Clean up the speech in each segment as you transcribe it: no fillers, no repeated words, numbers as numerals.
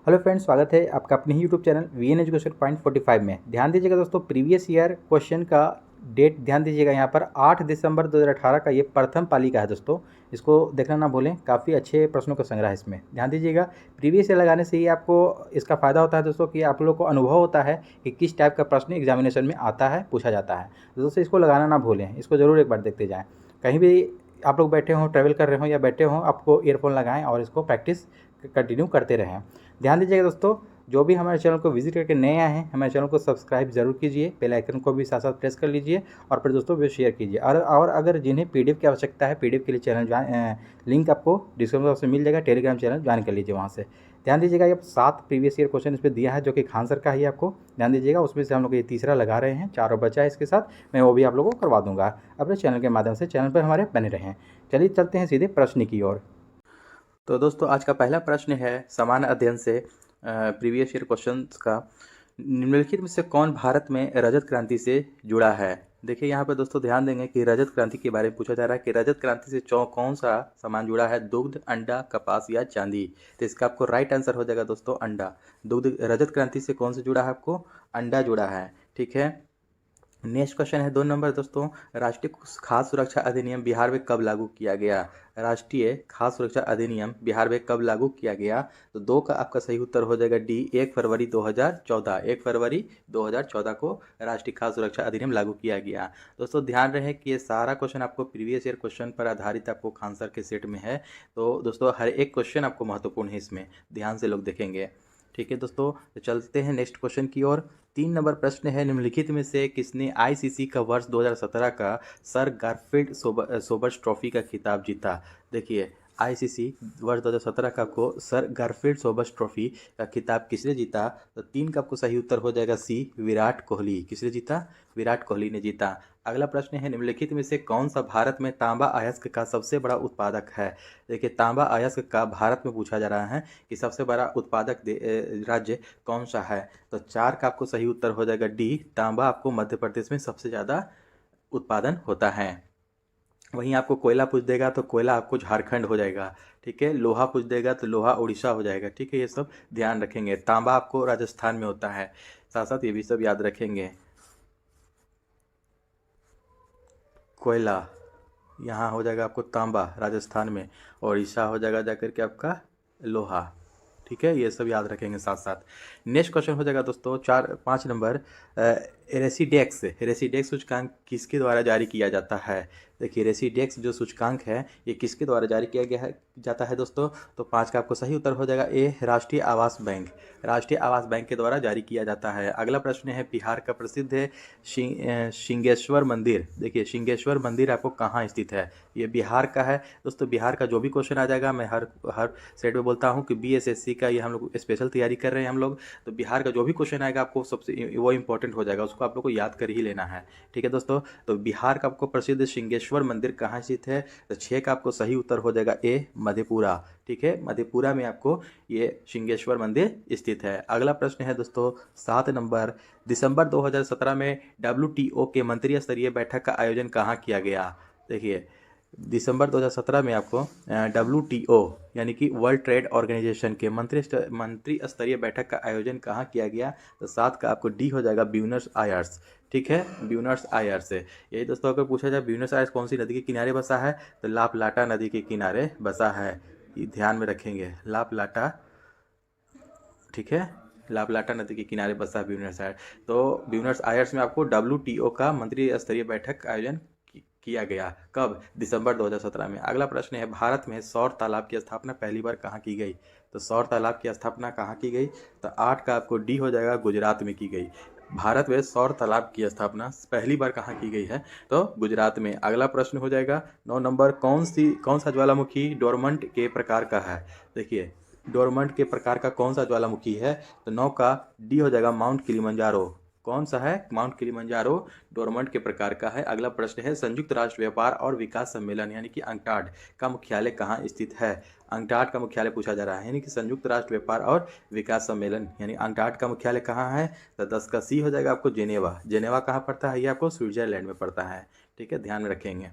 Hello friends, स्वागत है आपका अपने ही YouTube channel VN education point 45 में। ध्यान दीजिएगा दोस्तों, प्रीवियस ईयर क्वेश्चन का डेट ध्यान दीजिएगा। यहाँ पर 8 दिसंबर 2018 का ये प्रथम पाली का है दोस्तों। इसको देखना ना भूलें, काफ़ी अच्छे प्रश्नों का संग्रह है इसमें। ध्यान दीजिएगा, प्रीवियस ईयर लगाने से ही आपको इसका फ़ायदा होता है दोस्तों कि आप लोग को अनुभव होता है कि किस टाइप का प्रश्न एग्जामिनेशन में आता है, पूछा जाता है। तो दोस्तों इसको लगाना ना भूलें, इसको ज़रूर एक बार देखते जाएँ। कहीं भी आप लोग बैठे हों, ट्रैवल कर रहे हों या बैठे हों, आपको ईयरफोन लगाएं और इसको प्रैक्टिस कंटिन्यू करते रहें। ध्यान दीजिएगा दोस्तों, जो भी हमारे चैनल को विजिट करके नए आए हैं, हमारे चैनल को सब्सक्राइब जरूर कीजिए, बेल आइकन को भी साथ साथ प्रेस कर लीजिए और फिर दोस्तों भी शेयर कीजिए। और अगर जिन्हें पीडीएफ की आवश्यकता है, पीडीएफ के लिए चैनल ज्वाइन, लिंक आपको डिस्क्रिप्शन बॉक्स में मिल जाएगा, टेलीग्राम चैनल ज्वाइन कर लीजिए वहाँ से। ध्यान दीजिएगा, ये 7 प्रीवियस ईयर क्वेश्चन इस पर दिया है जो कि खान सर का ही आपको ध्यान दीजिएगा। उसमें से हम लोग ये तीसरा लगा रहे हैं, 4 और बचा है इसके साथ, मैं वो भी आप लोगों को करवा दूंगा अपने चैनल के माध्यम से। चैनल पर हमारे बने रहें। चलिए चलते हैं सीधे प्रश्न की ओर। तो दोस्तों आज का पहला प्रश्न है समान अध्ययन से प्रीवियस ईयर क्वेश्चंस का। निम्नलिखित में से कौन भारत में रजत क्रांति से जुड़ा है? देखिए यहाँ पर दोस्तों ध्यान देंगे कि रजत क्रांति के बारे में पूछा जा रहा है कि रजत क्रांति से कौन सा सामान जुड़ा है? दुग्ध, अंडा, कपास या चांदी। तो इसका आपको राइट आंसर हो जाएगा दोस्तों अंडा। दुग्ध रजत क्रांति से कौन सा जुड़ा है? आपको अंडा जुड़ा है। ठीक है, नेक्स्ट क्वेश्चन है 2 नंबर दोस्तों, राष्ट्रीय खाद्य सुरक्षा अधिनियम बिहार में कब लागू किया गया? राष्ट्रीय खाद्य सुरक्षा अधिनियम बिहार में कब लागू किया गया? तो 2 का आपका सही उत्तर हो जाएगा डी, 1 फरवरी 2014। 1 फरवरी 2014 को राष्ट्रीय खाद्य सुरक्षा अधिनियम लागू किया गया। दोस्तों ध्यान रहे कि ये सारा क्वेश्चन आपको प्रीवियस ईयर क्वेश्चन पर आधारित आपको खान सर के सेट में है। तो दोस्तों हर एक क्वेश्चन आपको महत्वपूर्ण है, इसमें ध्यान से लोग देखेंगे। ठीक है दोस्तों, तो चलते हैं नेक्स्ट क्वेश्चन की ओर। 3 नंबर प्रश्न है, निम्नलिखित में से किसने आईसीसी का वर्ष 2017 का सर गारफील्ड सोबर्स ट्रॉफी का खिताब जीता? देखिए आईसीसी वर्ष 2017 का आपको सर गारफील्ड सोबर्स ट्रॉफी का खिताब किसने जीता? तो 3 का आपको सही उत्तर हो जाएगा सी, विराट कोहली। किसने जीता? विराट कोहली ने जीता। अगला प्रश्न है, निम्नलिखित में से कौन सा भारत में तांबा अयस्क का सबसे बड़ा उत्पादक है? देखिए तांबा अयस्क का भारत में पूछा जा रहा है कि सबसे बड़ा उत्पादक राज्य कौन सा है? तो 4 का आपको सही उत्तर हो जाएगा डी, तांबा आपको मध्य प्रदेश में सबसे ज़्यादा उत्पादन होता है। वहीं आपको कोयला पूछ देगा तो कोयला आपको झारखंड हो जाएगा। ठीक है, लोहा पूछ देगा तो लोहा उड़ीसा हो जाएगा। ठीक है, ये सब ध्यान रखेंगे। तांबा आपको राजस्थान में होता है, साथ साथ ये भी सब याद रखेंगे। कोयला यहाँ हो जाएगा आपको तांबा राजस्थान में, और उड़ीसा हो जाएगा जाकर के आपका लोहा। ठीक है, ये सब याद रखेंगे साथ साथ। नेक्स्ट क्वेश्चन हो जाएगा दोस्तों 5 नंबर, रेसिडेक्स सूचकांक किसके द्वारा जारी किया जाता है? देखिए रेसिडेक्स जो सूचकांक है ये किसके द्वारा जारी किया गया है जाता है दोस्तों? तो 5 का आपको सही उत्तर हो जाएगा ए, राष्ट्रीय आवास बैंक। राष्ट्रीय आवास बैंक के द्वारा जारी किया जाता है। अगला प्रश्न है, बिहार का प्रसिद्ध है सिंहेश्वर मंदिर। देखिए सिंहेश्वर मंदिर आपको कहाँ स्थित है? ये बिहार का है दोस्तों। बिहार का जो भी क्वेश्चन आ जाएगा, मैं हर सेट में बोलता हूँ कि बीएसएससी का ये हम लोग स्पेशल तैयारी कर रहे हैं हम लोग। तो बिहार का जो भी क्वेश्चन आएगा आपको सबसे वो इंपॉर्टेंट हो जाएगा, उसको आप लोग को याद कर ही लेना है। ठीक है दोस्तों, तो बिहार का आपको प्रसिद्ध सिंहेश्वर मंदिर कहाँ स्थित है? तो 6 का आपको सही उत्तर हो जाएगा ए, मधेपुरा। ठीक है, मधेपुरा में आपको ये सिंहेश्वर मंदिर स्थित है। अगला प्रश्न है दोस्तों 7 नंबर, दिसंबर 2017 में WTO के मंत्री स्तरीय बैठक का आयोजन कहाँ किया गया? देखिए दिसंबर 2017 में आपको WTO यानी कि वर्ल्ड ट्रेड ऑर्गेनाइजेशन के मंत्री स्तरीय बैठक का आयोजन कहाँ किया गया? तो 7 का आपको डी हो जाएगा, ब्यूनस आयर्स। ठीक है, ब्यूनस आयर्स है। यही दोस्तों अगर पूछा जाए ब्यूनस आयर्स कौन सी नदी के किनारे बसा है? तो लापलाटा नदी के किनारे बसा है। ये ध्यान में रखेंगे, लापलाटा। ठीक है, लापलाटा नदी के किनारे बसा ब्यूनस आयर्स। तो ब्यूनस आयर्स में आपको WTO का मंत्री स्तरीय बैठक का आयोजन किया गया। कब? दिसंबर 2017 में। अगला प्रश्न है, भारत में सौर तालाब की स्थापना पहली बार कहाँ की गई? तो सौर तालाब की स्थापना कहाँ की गई? तो 8 का आपको डी हो जाएगा, गुजरात में की गई। भारत में सौर तालाब की स्थापना पहली बार कहाँ की गई है? तो गुजरात में। अगला प्रश्न हो जाएगा 9 नंबर, कौन सा ज्वालामुखी डोरमंट के प्रकार का है? देखिए डोरमंट के प्रकार का कौन सा ज्वालामुखी है? तो 9 का डी हो जाएगा, माउंट किलिमंजारो। कौन सा है? माउंट किलिमंजारो डोरमंट के प्रकार का है। अगला प्रश्न है, संयुक्त राष्ट्र व्यापार और विकास सम्मेलन यानी कि अंकटाड का मुख्यालय कहाँ स्थित है? अंकटाड का मुख्यालय पूछा जा रहा है, यानी कि संयुक्त राष्ट्र व्यापार और विकास सम्मेलन यानी अंकटाड का मुख्यालय कहाँ है? तो 10 का सी हो जाएगा आपको, जेनेवा। जेनेवा कहाँ पड़ता है? ये आपको स्विट्जरलैंड में पड़ता है। ठीक है, ध्यान में रखेंगे।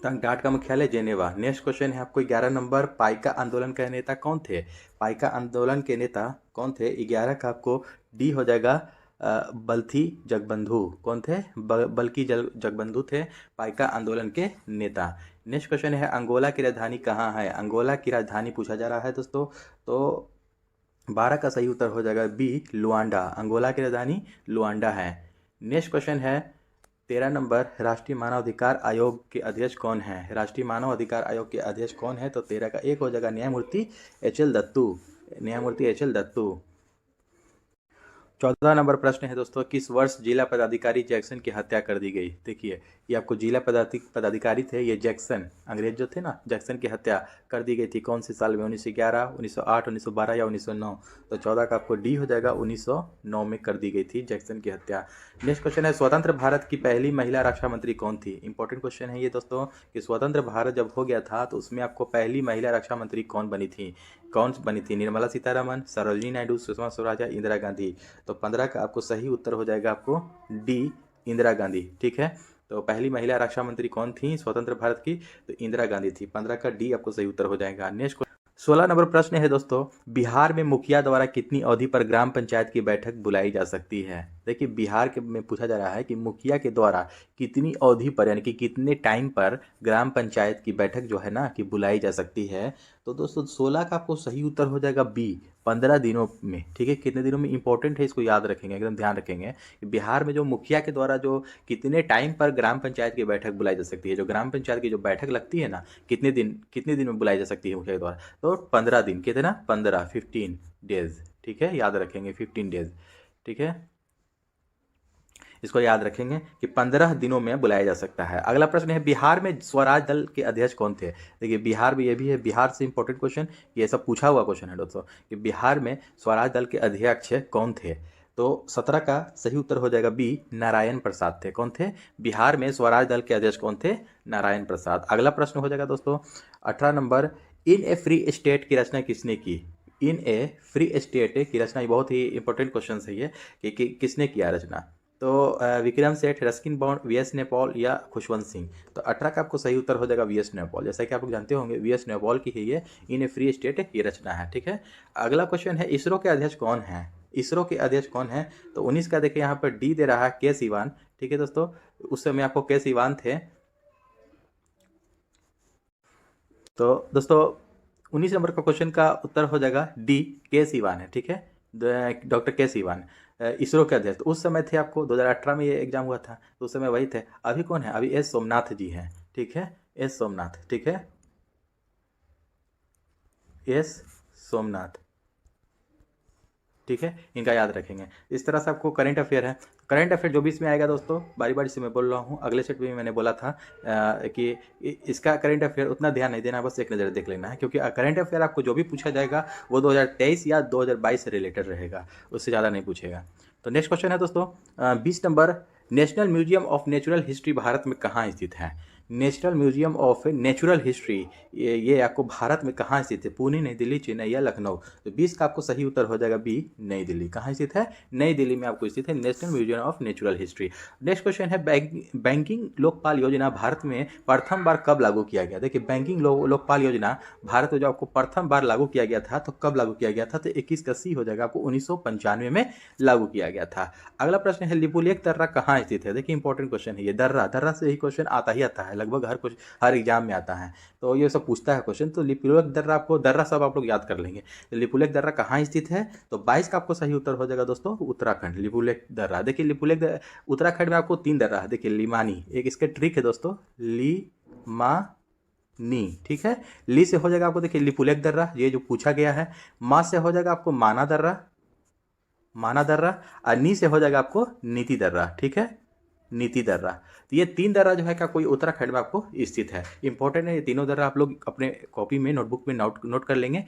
तंगडाट का मुख्यालय जेनेवा। नेक्स्ट क्वेश्चन है आपको 11 नंबर, पाइका आंदोलन के नेता कौन थे? पाइका आंदोलन के नेता कौन थे? 11 का आपको डी हो जाएगा बल्थी जगबंधु। कौन थे? बल्कि जगबंधु थे पाइका आंदोलन के नेता। नेक्स्ट क्वेश्चन है अंगोला की राजधानी कहाँ है? अंगोला की राजधानी पूछा जा रहा है दोस्तों, तो 12 का सही उत्तर हो जाएगा बी लुआंडा। अंगोला की राजधानी लुआंडा है। नेक्स्ट क्वेश्चन है 13 नंबर, राष्ट्रीय मानव अधिकार आयोग के अध्यक्ष कौन है? राष्ट्रीय मानव अधिकार आयोग के अध्यक्ष कौन है? तो 13 का एक हो जाएगा न्यायमूर्ति एच.एल. दत्तू। न्यायमूर्ति एच.एल. दत्तू। 14 नंबर प्रश्न है दोस्तों, किस वर्ष जिला पदाधिकारी जैक्सन की हत्या कर दी गई? देखिए ये आपको जिला पदाधिकारी थे, ये जैक्सन अंग्रेज जो थे ना, जैक्सन की हत्या कर दी गई थी कौन से साल में? 1911, 1908, 1912 या 1909? तो 14 का आपको डी हो जाएगा 1909 में कर दी गई थी जैक्सन की हत्या। नेक्स्ट क्वेश्चन है स्वतंत्र भारत की पहली महिला रक्षा मंत्री कौन थी? इंपॉर्टेंट क्वेश्चन है ये दोस्तों कि स्वतंत्र भारत जब हो गया था तो उसमें आपको पहली महिला रक्षा मंत्री कौन बनी थी? निर्मला सीतारमन, सरोजिनी नायडू, सुषमा स्वराज या इंदिरा गांधी? तो 15 का आपको सही उत्तर हो जाएगा आपको डी इंदिरा गांधी। ठीक है, तो पहली महिला रक्षा मंत्री कौन थी स्वतंत्र भारत की? तो इंदिरा गांधी थी। 15 का डी आपको सही उत्तर हो जाएगा। नेक्स्ट 16 नंबर प्रश्न है दोस्तों, बिहार में मुखिया द्वारा कितनी अवधि पर ग्राम पंचायत की बैठक बुलाई जा सकती है? देखिए बिहार के में पूछा जा रहा है कि मुखिया के द्वारा कितनी अवधि पर यानी कि कितने टाइम पर ग्राम पंचायत की बैठक जो है ना कि बुलाई जा सकती है? तो दोस्तों 16 का आपको सही उत्तर हो जाएगा बी 15 दिनों में। ठीक है, कितने दिनों में इंपॉर्टेंट है, इसको याद रखेंगे, एकदम ध्यान रखेंगे कि बिहार में जो मुखिया के द्वारा जो कितने टाइम पर ग्राम पंचायत की बैठक बुलाई जा सकती है, जो ग्राम पंचायत की जो बैठक लगती है ना, कितने दिन में बुलाई जा सकती है मुखिया के द्वारा? तो 15 दिन, कितना? 15 डेज। ठीक है, याद रखेंगे 15 डेज। ठीक है, इसको याद रखेंगे कि 15 दिनों में बुलाया जा सकता है। अगला प्रश्न है बिहार में स्वराज दल के अध्यक्ष कौन थे? देखिए बिहार में ये भी है, बिहार से इंपॉर्टेंट क्वेश्चन, ये सब पूछा हुआ क्वेश्चन है दोस्तों कि बिहार में स्वराज दल के अध्यक्ष कौन थे? तो 17 का सही उत्तर हो जाएगा बी नारायण प्रसाद थे। कौन थे? बिहार में स्वराज दल के अध्यक्ष कौन थे? नारायण प्रसाद। अगला प्रश्न हो जाएगा दोस्तों 18 नंबर, इन ए फ्री स्टेट की रचना किसने की? इन ए फ्री स्टेट की रचना, बहुत ही इंपॉर्टेंट क्वेश्चन है ये कि किसने किया रचना? तो Vikram Seth, Ruskin bond, VS. नैपॉल या खुशवंत सिंह? तो 18 का आपको सही उत्तर हो जाएगा वी.एस. नैपॉल। जैसा कि आप लोग जानते होंगे वी.एस. नैपॉल की ही ये इन ए फ्री स्टेट की रचना है। ठीक है, अगला क्वेश्चन है इसरो के अध्यक्ष कौन है? इसरो के अध्यक्ष कौन है? तो 19 का देखिए यहाँ पर डी दे रहा है के सिवान। ठीक है दोस्तों, उस समय आपको के सिवान थे। तो दोस्तों 19 नंबर का क्वेश्चन का उत्तर हो जाएगा डी के सिवान है। ठीक है, डॉक्टर के सिवान इसरो के अध्यक्ष उस समय थे। आपको 2018 में ये एग्जाम हुआ था तो उस समय वही थे। अभी कौन है? अभी एस सोमनाथ जी हैं। ठीक है, एस सोमनाथ। ठीक है, एस सोमनाथ। ठीक है, इनका याद रखेंगे। इस तरह से आपको करंट अफेयर है। करंट अफेयर जो भी इसमें आएगा दोस्तों, बारी बारी से मैं बोल रहा हूँ, अगले सेट में मैंने बोला था कि इसका करंट अफेयर उतना ध्यान नहीं देना, बस एक नज़र देख लेना है, क्योंकि करंट अफेयर आपको जो भी पूछा जाएगा वो 2023 या 2022 से रिलेटेड रहेगा, उससे ज़्यादा नहीं पूछेगा। तो नेक्स्ट क्वेश्चन है दोस्तों 20 number, national museum of natural history Bharat में कहाँ स्थित है? National museum of natural history ये आपको भारत में कहाँ स्थित है? पुणे, नई दिल्ली, चेन्नई या लखनऊ? तो 20 का आपको सही उत्तर हो जाएगा बी नई दिल्ली। कहाँ स्थित है? नई दिल्ली में आपको स्थित है national museum of natural history. Next question है बैंकिंग लोकपाल योजना भारत में प्रथम बार कब लागू किया गया? देखिए बैंकिंग लोकपाल योजना भारत में जो आपको प्रथम बार लागू किया गया था तो कब लागू किया गया था? तो 21 का सी हो जाएगा, आपको 1995 में लागू किया गया था। अगला प्रश्न है लिपुलेख दर्रा कहाँ स्थित है? देखिए इंपॉर्टेंट क्वेश्चन है ये, दर्रा से ही क्वेश्चन आता ही आता है, लगभग हर एग्जाम में आता है, तो ये सब पूछता है क्वेश्चन। तो लिपुलेख दर्रा, आपको दर्रा सब आप लोग याद कर लेंगे। लिपुलेख दर्रा कहाँ स्थित है? तो 22 का आपको सही उत्तर हो जाएगा दोस्तों उत्तराखंड। लिपुलेख दर्रा, देखिए लिपुलेख उत्तराखंड में आपको 3 दर्रा है। देखिए लिमानी, एक इसके ट्रिक है दोस्तों, नी। ठीक है, ली से हो जाएगा आपको देखिए लिपुलेख दर्रा, ये जो पूछा गया है। माँ से हो जाएगा आपको माना दर्रा, और नी से हो जाएगा आपको नीति दर्रा। ठीक है, नीति दर्रा। तो ये 3 दर्रा जो है क्या कोई उत्तराखंड में आपको स्थित है। इंपॉर्टेंट है ये तीनों दर्रा, आप लोग अपने कॉपी में नोटबुक में नोट कर लेंगे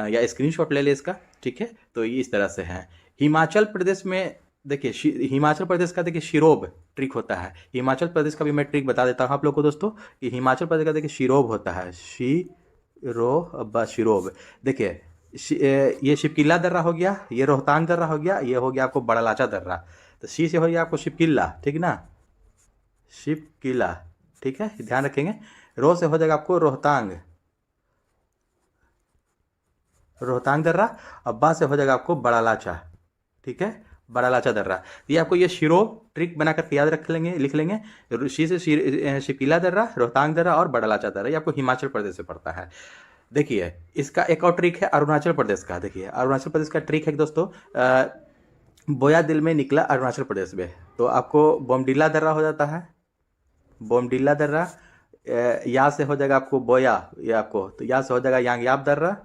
या स्क्रीनशॉट ले ले इसका। ठीक है, तो ये इस तरह से है। हिमाचल प्रदेश में देखिए, हिमाचल प्रदेश का देखिए शिरोब ट्रिक होता है। हिमाचल प्रदेश का भी मैं ट्रिक बता देता हूँ आप लोग को दोस्तों कि हिमाचल प्रदेश का देखिए शिरोब होता है, शिरोब। देखिए ये शिपकिला दर्रा हो गया, ये रोहतांग दर्रा हो गया, ये हो गया आपको बड़ालाचा दर्रा। तो सी से हो गया आपको शिपकिला, ठीक ना, शिपकिला। ठीक है, ध्यान रखेंगे। रो से हो जाएगा आपको रोहतांग, रोहतांग दर्रा। और बा से हो जाएगा आपको बड़ा लाचा, ठीक है, बड़ा लाचा दर्रा। ये आपको ये शिरो ट्रिक बना करके याद रख लेंगे, लिख लेंगे। शी से शिपीला दर्रा, रोहतांग दर्रा और बड़ा लाचा दर्रा, ये आपको हिमाचल प्रदेश से पड़ता है। देखिए इसका एक और ट्रिक है अरुणाचल प्रदेश का। देखिए अरुणाचल प्रदेश का ट्रिक है दोस्तों, बोया दिल में निकला अरुणाचल प्रदेश में, तो आपको बोमडिला दर्रा हो जाता है, बोमडिला दर्रा। या से हो जाएगा आपको बोया, ये आपको तो या से हो जाएगा यांगयाब दर्रा,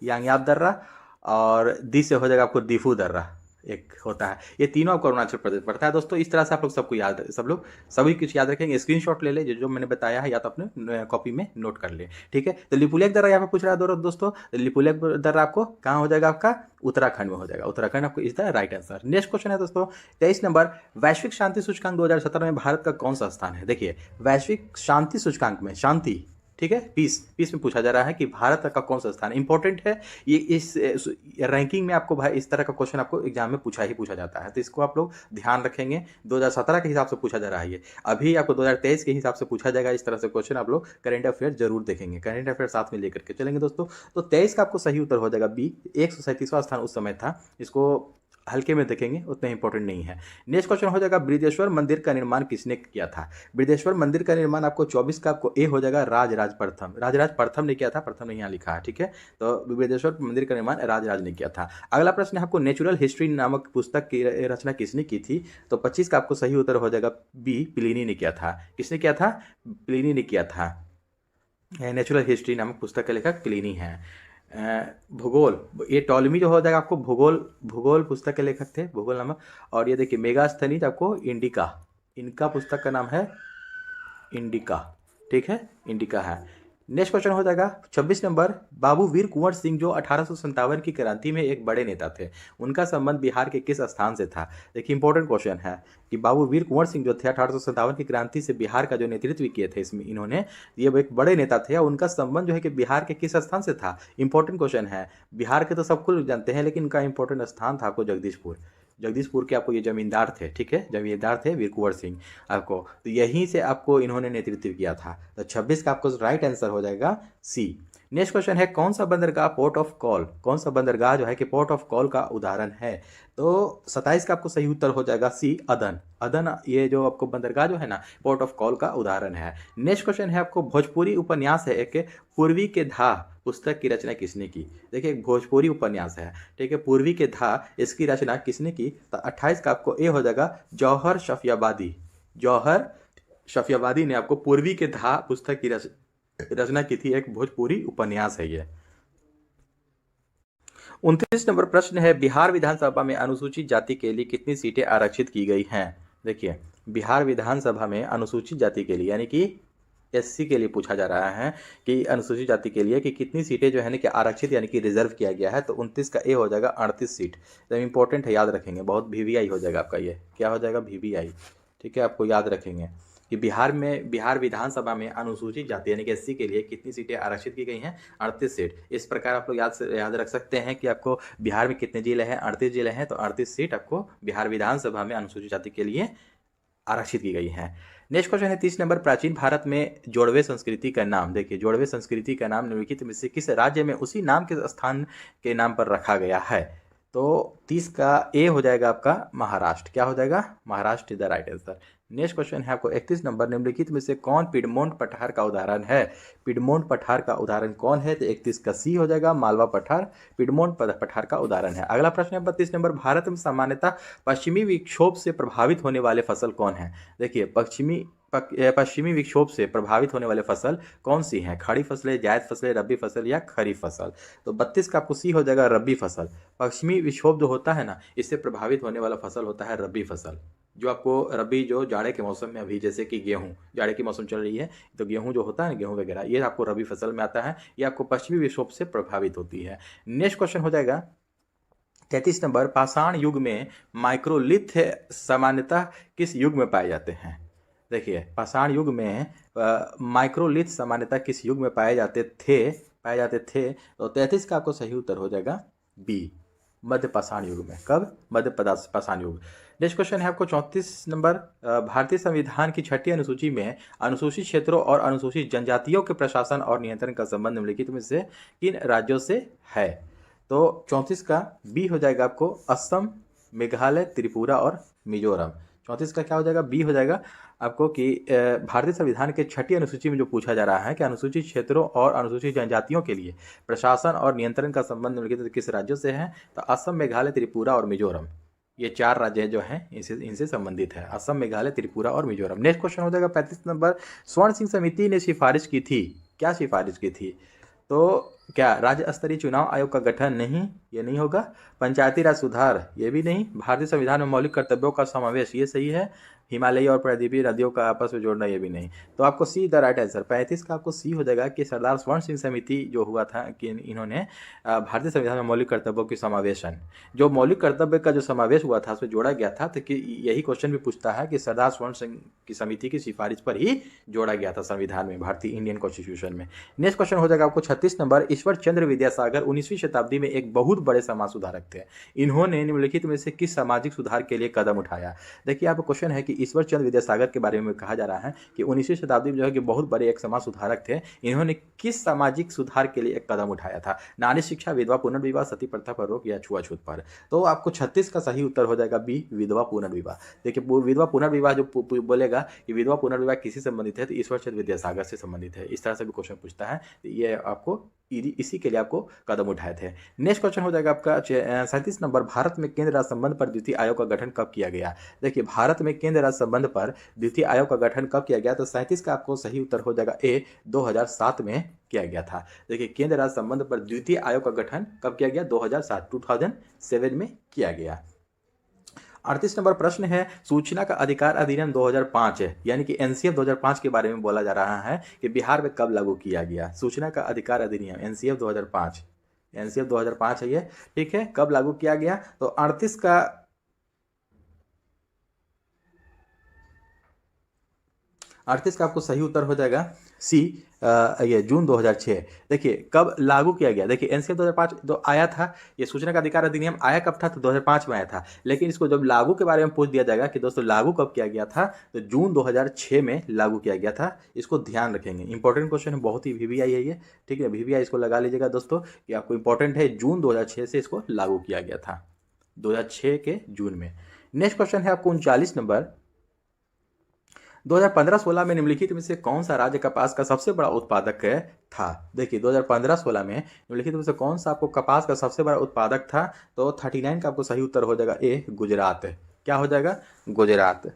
यांगयाब दर्रा। और दी से हो जाएगा आपको दीफू दर्रा एक होता है। ये तीनों आपको अरुणाचल प्रदेश पड़ता है दोस्तों। इस तरह से आप लोग सबको याद, सब लोग सभी कुछ याद रखेंगे, स्क्रीनशॉट ले ले जो जो मैंने बताया है, या तो अपने कॉपी में नोट कर ले, ठीक है। तो लिपुलेख दर्रा यहाँ पे पूछ रहा है दोस्तों, लिपुलेख दर्रा आपको कहाँ हो जाएगा, आपका उत्तराखंड में हो जाएगा, उत्तराखंड आपको is the right answer. Next question है दोस्तों 23 नंबर, वैश्विक शांति सूचकांक 2017 में भारत का कौन सा स्थान है। देखिए वैश्विक शांति सूचकांक में, शांति, ठीक है, पीस, पीस में पूछा जा रहा है कि भारत का कौन सा स्थान इंपॉर्टेंट है। ये इस रैंकिंग में आपको भाई इस तरह का क्वेश्चन आपको एग्जाम में पूछा जाता है, तो इसको आप लोग ध्यान रखेंगे। 2017 के हिसाब से पूछा जा रहा है, ये अभी आपको 2023 के हिसाब से पूछा जाएगा। इस तरह से क्वेश्चन आप लोग करंट अफेयर जरूर देखेंगे, करंट अफेयर साथ में लेकर के चलेंगे दोस्तों। तो 23 का आपको सही उत्तर हो जाएगा बी, 137वां स्थान उस समय था। इसको हल्के में देखेंगे, उतना इंपॉर्टेंट नहीं है। नेक्स्ट क्वेश्चन हो जाएगा बृहदेश्वर मंदिर का निर्माण किसने किया था। बृहदेश्वर मंदिर का निर्माण आपको 24 का आपको ए हो जाएगा राजराज प्रथम, राजराज प्रथम ने किया था, प्रथम नहीं यहाँ लिखा है, ठीक है। तो बृहदेश्वर मंदिर का निर्माण राजराज ने किया था। अगला प्रश्न है आपको नेचुरल हिस्ट्री नामक पुस्तक की रचना किसने की थी। तो 25 का आपको सही उत्तर हो जाएगा बी, प्लिनी ने किया था। किसने किया था, प्लिनी ने किया था। नेचुरल हिस्ट्री नामक पुस्तक का लेखक प्लिनी है। भूगोल, ये टॉलमी जो हो जाएगा आपको भूगोल, भूगोल पुस्तक के लेखक थे, भूगोल नामक। और ये देखिए मेगास्थनीज आपको इंडिका, इनका पुस्तक का नाम है इंडिका, ठीक है, इंडिका है। नेक्स्ट क्वेश्चन हो जाएगा 26 नंबर, बाबू वीर कुंवर सिंह जो 1857 की क्रांति में एक बड़े नेता थे, उनका संबंध बिहार के किस स्थान से था। देखिए इंपॉर्टेंट क्वेश्चन है कि बाबू वीर कुंवर सिंह जो थे 1857 की क्रांति से बिहार का जो नेतृत्व किए थे, इसमें इन्होंने, ये एक बड़े नेता थे, और उनका संबंध जो है कि बिहार के किस स्थान से था। इंपॉर्टेंट क्वेश्चन है, बिहार के तो सब कुछ जानते हैं, लेकिन इनका इंपॉर्टेंट स्थान था आपको जगदीशपुर, जगदीशपुर के आपको ये जमींदार थे, ठीक है, जमींदार थे वीर कुंवर सिंह आपको, तो यहीं से आपको इन्होंने नेतृत्व किया था। तो 26 का आपको राइट आंसर हो जाएगा सी। नेक्स्ट क्वेश्चन है कौन सा बंदरगाह पोर्ट ऑफ कॉल, कौन सा बंदरगाह जो है कि पोर्ट ऑफ कॉल का उदाहरण है। तो 27 का आपको सही उत्तर हो जाएगा सी, अदन, अदन ये जो आपको बंदरगाह जो है ना पोर्ट ऑफ कॉल का उदाहरण है। नेक्स्ट क्वेश्चन है आपको भोजपुरी उपन्यास है एक, पूर्वी के धा पुस्तक की रचना किसने की। देखिए एक भोजपुरी उपन्यास है, ठीक है, पूर्वी के धा, इसकी रचना किसने की। तो 28 का आपको ए हो जाएगा जौहर शफियाबादी, जौहर शफियाबादी ने आपको पूर्वी के धा पुस्तक की रचना की थी, एक भोजपुरी उपन्यास है ये। 29 नंबर प्रश्न है बिहार विधानसभा में अनुसूचित जाति के लिए कितनी सीटें आरक्षित की गई हैं। देखिए बिहार विधानसभा में अनुसूचित जाति के लिए यानी कि एससी के लिए पूछा जा रहा है कि अनुसूचित जाति के लिए कि कितनी सीटें जो है ना कि आरक्षित यानी कि रिजर्व किया गया है। तो 29 का ए हो जाएगा 38 सीट। तो इंपॉर्टेंट है, याद रखेंगे, बहुत वीवीआई हो जाएगा आपका, ये क्या हो जाएगा वीवीआई, ठीक है, आपको याद रखेंगे कि बिहार में, बिहार विधानसभा में अनुसूचित जाति यानी कि एससी के लिए कितनी सीटें आरक्षित की गई हैं, 38 सीट। इस प्रकार आप लोग याद रख सकते हैं कि आपको बिहार में कितने जिले हैं, 38 जिले हैं, तो 38 सीट आपको बिहार विधानसभा में अनुसूचित जाति के लिए आरक्षित की गई है। नेक्स्ट क्वेश्चन है 30 नंबर, प्राचीन भारत में जोड़वे संस्कृति का नाम। देखिए जोड़वे संस्कृति का नाम निम्नलिखित में से किस राज्य में उसी नाम के स्थान के नाम पर रखा गया है। तो 30 का ए हो जाएगा आपका महाराष्ट्र, क्या हो जाएगा, Maharashtra is the right answer. Next question है आपको 31 नंबर, निम्नलिखित में से कौन पिडमोंट पठार का उदाहरण है। पिडमोंट पठार का उदाहरण कौन है। तो 31 का सी हो जाएगा मालवा पठार, पिडमोंट पठार का उदाहरण है। अगला प्रश्न है 32 नंबर, भारत में सामान्यतः पश्चिमी विक्षोभ से प्रभावित होने वाले फसल कौन है। देखिए पश्चिमी विक्षोभ से प्रभावित होने वाले फसल कौन सी हैं। खड़ी फसलें, जायद फसलें, रबी फसल या खरीफ फसल। तो 32 का आपको सी हो जाएगा रबी फसल। पश्चिमी विक्षोभ जो होता है ना, इससे प्रभावित होने वाला फसल होता है रबी फसल। जो आपको रबी जो जाड़े के मौसम में, अभी जैसे कि गेहूं, जाड़े की मौसम चल रही है तो गेहूं जो होता है ना, गेहूं वगैरह, ये आपको रबी फसल में आता है, ये आपको पश्चिमी विक्षोभ से प्रभावित होती है। नेक्स्ट क्वेश्चन हो जाएगा 33 नंबर, पाषाण युग में माइक्रोलिथ सामान्यतः किस युग में पाए जाते हैं। देखिए पाषाण युग में माइक्रोलिथ सामान्यतः किस युग में पाए जाते थे। तो 33 का आपको सही उत्तर हो जाएगा बी, मध्य पाषाण युग में। कब, मध्य पाषाण युग। नेक्स्ट क्वेश्चन है आपको 34 नंबर, भारतीय संविधान की छठी अनुसूची में अनुसूचित क्षेत्रों और अनुसूचित जनजातियों के प्रशासन और नियंत्रण का संबंध निम्नलिखित में से किन राज्यों से है? तो 34 का बी हो जाएगा आपको असम, मेघालय, त्रिपुरा और मिजोरम। 34 का क्या हो जाएगा? बी हो जाएगा आपको कि भारतीय संविधान के छठी अनुसूची में जो पूछा जा रहा है कि अनुसूचित क्षेत्रों और अनुसूचित जनजातियों के लिए प्रशासन और नियंत्रण का संबंध निम्नलिखित किस राज्यों से है? तो असम, मेघालय, त्रिपुरा और मिजोरम, ये 4 राज्य जो हैं इनसे संबंधित है, असम, मेघालय, त्रिपुरा और मिजोरम। नेक्स्ट क्वेश्चन हो जाएगा 35 नंबर, स्वर्ण सिंह समिति ने सिफारिश की थी, क्या सिफारिश की थी? तो क्या राज्य स्तरीय चुनाव आयोग का गठन? नहीं, ये नहीं होगा। पंचायती राज सुधार, ये भी नहीं। भारतीय संविधान में मौलिक कर्तव्यों का समावेश, ये सही है। हिमालयी और प्रायद्वीपीय नदियों का आपस में जोड़ना, ये भी नहीं। तो आपको सी द राइट आंसर 35 का आपको सी हो जाएगा कि सरदार स्वर्ण सिंह समिति जो हुआ था कि इन्होंने भारतीय संविधान में मौलिक कर्तव्यों की समावेशन, जो मौलिक कर्तव्य का जो समावेश हुआ था उसमें जोड़ा गया था। तो कि यही क्वेश्चन भी पूछता है कि सरदार स्वर्ण सिंह की समिति की सिफारिश पर ही जोड़ा गया था संविधान में, भारतीय इंडियन कॉन्स्टिट्यूशन में। नेक्स्ट क्वेश्चन हो जाएगा आपको 36 नंबर, ईश्वर चंद्र विद्यासागर 19वीं शताब्दी में एक बहुत बड़े समाज सुधारक थे। इन्होंने निम्नलिखित में से किस सामाजिक सुधार के लिए कदम उठाया? देखिए आपको क्वेश्चन है कि ईश्वर चंद्र विद्यासागर के बारे में कहा जा रहा है कि 19वीं शताब्दी में जो है कि बहुत बड़े एक समाज सुधारक थे। इन्होंने किस सामाजिक सुधार के लिए एक कदम उठाया था? नारी शिक्षा, विधवा पुनर्विवाह, सती प्रथा पर रोक या छुआछूत पर? तो आपको 36 का सही उत्तर हो जाएगा बी, विधवा पुनर्विवाह। देखिए विधवा पुनर्विवाह जो बोलेगा कि विधवा पुनर्विवाह किसी संबंधित है तो ईश्वर चंद्र विद्यासागर से संबंधित है। इस तरह से भी क्वेश्चन पूछता है, ये आपको इसी के लिए आपको कदम उठाए थे। नेक्स्ट क्वेश्चन हो जाएगा आपका 37 नंबर, भारत में केंद्र राज्य संबंध पर द्वितीय आयोग का गठन कब किया गया? देखिए भारत में केंद्र राज्य संबंध पर द्वितीय आयोग का गठन कब किया गया? तो 37 का आपको सही उत्तर हो जाएगा ए, 2007 में किया गया था। देखिए केंद्र राज्य संबंध पर द्वितीय आयोग का गठन कब किया गया? 2007 में किया गया। 38 नंबर प्रश्न है, सूचना का अधिकार अधिनियम 2005 है, यानी कि एनसीएफ 2005 के बारे में बोला जा रहा है कि बिहार में कब लागू किया गया? सूचना का अधिकार अधिनियम एनसीएफ 2005, एनसीएफ 2005 है ये, ठीक है। कब लागू किया गया? तो 38 का आपको सही उत्तर हो जाएगा सी, ये जून 2006। देखिए कब लागू किया गया? देखिए एनसीएफ 2005 जो आया था, ये सूचना का अधिकार अधिनियम आया कब था? तो 2005 में आया था। लेकिन इसको जब लागू के बारे में पूछ दिया जाएगा कि दोस्तों लागू कब किया गया था, तो जून 2006 में लागू किया गया था। इसको ध्यान रखेंगे, इंपॉर्टेंट क्वेश्चन है, बहुत ही वीवीआई है ये, ठीक है। वीवीआई इसको लगा लीजिएगा दोस्तों, ये आपको इंपॉर्टेंट है। जून 2006 से इसको लागू किया गया था, 2006 के जून में। नेक्स्ट क्वेश्चन है आपको 39 नंबर, 2015-16 में निम्नलिखित में से कौन सा राज्य कपास का सबसे बड़ा उत्पादक था? देखिए 2015-16 में निम्नलिखित में से कौन सा आपको कपास का सबसे बड़ा उत्पादक था? तो 39 का आपको सही उत्तर हो जाएगा ए, गुजरात। क्या हो जाएगा? गुजरात।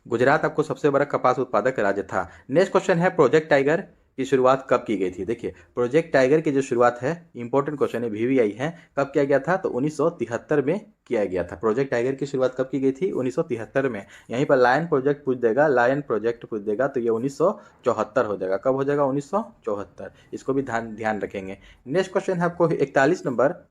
गुजरात आपको सबसे बड़ा कपास उत्पादक राज्य था। नेक्स्ट क्वेश्चन है, प्रोजेक्ट टाइगर की शुरुआत कब की गई थी? देखिए प्रोजेक्ट टाइगर की जो शुरुआत है, इंपॉर्टेंट क्वेश्चन है, वीवीआई है, कब किया गया था? तो 1973 में किया गया था। प्रोजेक्ट टाइगर की शुरुआत कब की गई थी? 1973 में। यहीं पर लायन प्रोजेक्ट पूछ देगा, लायन प्रोजेक्ट पूछ देगा, तो ये 1974 हो जाएगा। कब हो जाएगा? 1974। इसको भी ध्यान रखेंगे। नेक्स्ट क्वेश्चन है आपको 41 नंबर,